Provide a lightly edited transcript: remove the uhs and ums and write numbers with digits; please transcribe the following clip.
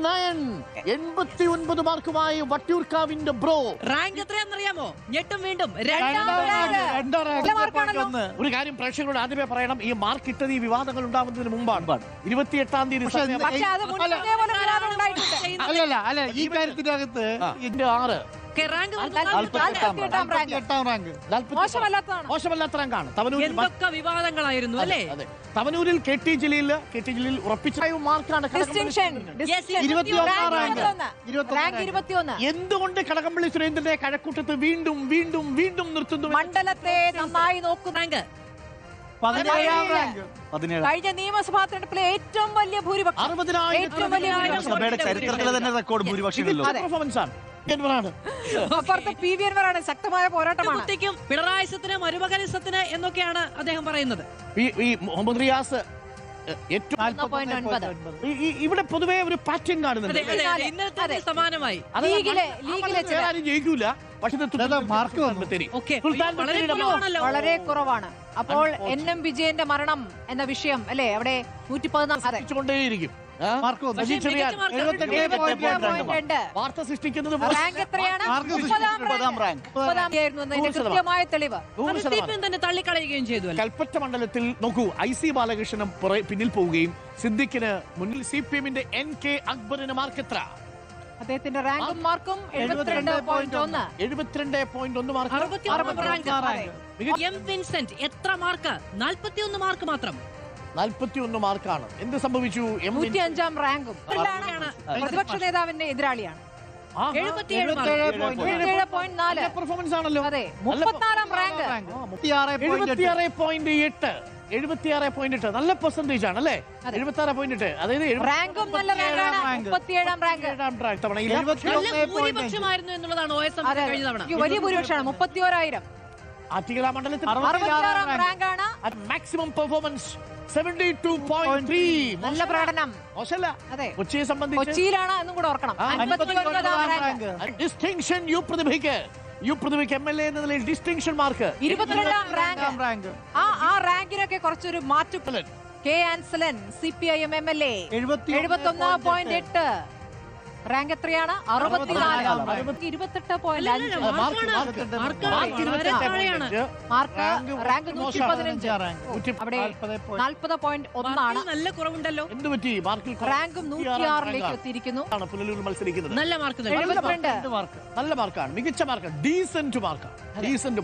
89 മാർക്കുമായി വട്ടിയൂർക്കാവിന്റെ bro. Rank എത്രയാണെന്നറിയാമോ? ഞെട്ടും വീണ്ടും ഒരു കാര്യം പ്രേക്ഷകരോട് ആദ്യമേ പറയണം, ഈ മാർക്ക് ഇട്ടത് ഈ വിവാദങ്ങൾ ഉണ്ടാവുന്നതിന് മുമ്പാണ്. 28-ാം തീയതി അല്ല ഈ കാര്യത്തിനകത്ത് 6 മോശമല്ലാത്ത റാങ്കാണ്. എന്തൊക്കെ വിവാദങ്ങളായിരുന്നു അല്ലേ? തവനൂരിൽ KT ജലീൽ ഉറപ്പിച്ച മാർക്കാണ്. എന്തുകൊണ്ട് കടകംപള്ളി സുരേന്ദ്രനെ കഴക്കൂട്ടത്ത് വീണ്ടും വീണ്ടും വീണ്ടും നിർത്തുന്നു? മണ്ഡലത്തെ നന്നായി നോക്കുന്ന കഴിഞ്ഞ നിയമസഭാ തെരഞ്ഞെടുപ്പിലെ ഏറ്റവും വലിയ ഭൂരിപക്ഷം, 60,000 സഭയുടെ ചരിത്രത്തിലെ തന്നെ റെക്കോർഡ് ഭൂരിപക്ഷം ശക്തമായ പോരാട്ടമാണ്. പിണറായിസത്തിന് മരുമകനിസത്തിന് എന്നൊക്കെയാണ് അദ്ദേഹം പറയുന്നത്. ഈ മുഹമ്മദ് റിയാസ് ഇവിടെ പൊതുവേ ഒരു പാറ്റേൺ കാണുന്നുണ്ട്. ഇന്നലത്തെ സമാനമായി ജയിക്കൂല, പക്ഷെ വളരെ കുറവാണ്. അപ്പോൾ NM വിജയന്റെ മരണം എന്ന വിഷയം അല്ലെ അവിടെ 114 വാർത്ത സൃഷ്ടിക്കുന്നത് കൃത്യമായ തെളിവ് തന്നെ തള്ളിക്കളയുകയും ചെയ്തു. കൽപ്പറ്റ മണ്ഡലത്തിൽ നോക്കൂ, IC ബാലകൃഷ്ണൻ പിന്നിൽ പോവുകയും സിദ്ദിഖിന് മുന്നിൽ CPM-ന്റെ NK അക്ബറിന് മാർക്ക് എത്ര? അദ്ദേഹത്തിന്റെ റാങ്കും മാർക്കും 72.1 മാർക്ക്. എം വിൻസെന്റ് എത്ര മാർക്ക്? 41 മാർക്ക് മാത്രം. 41 മാർക്കാണ്. എന്ത് സംഭവിച്ചു? 105-ാം റാങ്കും പ്രതിപക്ഷ നേതാവിന്റെ എതിരാളിയാണ്. 77.4 പെർഫോമൻസ് ആണല്ലോ. അതെ, 34-ാം റാങ്ക് 76.8. നല്ല പെർസെന്റേജ് ആണ് അല്ലേ? 76.8. അതായത് റാങ്കും നല്ല റാങ്കാണ്. 37-ാം റാങ്ക് ഭൂരിപക്ഷമായിരുന്നു എന്നുള്ളതാണ് OSM കഴിഞ്ഞ തവണ. വലിയ ഭൂരിപക്ഷമാണ്. 31,000. ആറ്റിങ്ങൽ മണ്ഡലത്തിൽ 66-ാം റാങ്കാണ്. Maximum performance 72.3. നല്ല പ്രകടനം. മോശമല്ല. അതെ, കൊച്ചിയെ സംബന്ധിച്ച് കൊച്ചിയിലാണ് എന്നും കൂടെ ഓർക്കണം. 59-ാം റാങ്ക് ഡിസ്റ്റിങ്ഷൻ പ്രതിഭയ്ക്ക് MLA എന്ന നിലയിൽ ഡിസ്റ്റിങ്ഷൻ മാർക്ക്. 22-ാം റാങ്ക്. ആ റാങ്കിനൊക്കെ കുറച്ചൊരു മാറ്റം. K. Ansalan CPIM MLA 71.8. Rank എത്രയാണ്? 64. 28.5 റാങ്ക് 115. അവിടെ 40.1 നല്ല കുറവുണ്ടല്ലോ. എന്ത് പറ്റി? മാർക്കിൽ റാങ്കും 106-ലേക്ക് എത്തിയിരിക്കുന്നു. പുനലൂർ മത്സരിക്കുന്നത് നല്ല മാർക്ക്, നല്ല മാർക്കാണ്, മികച്ച മാർക്കാണ്, ഡീസന്റ് മാർക്ക്. 62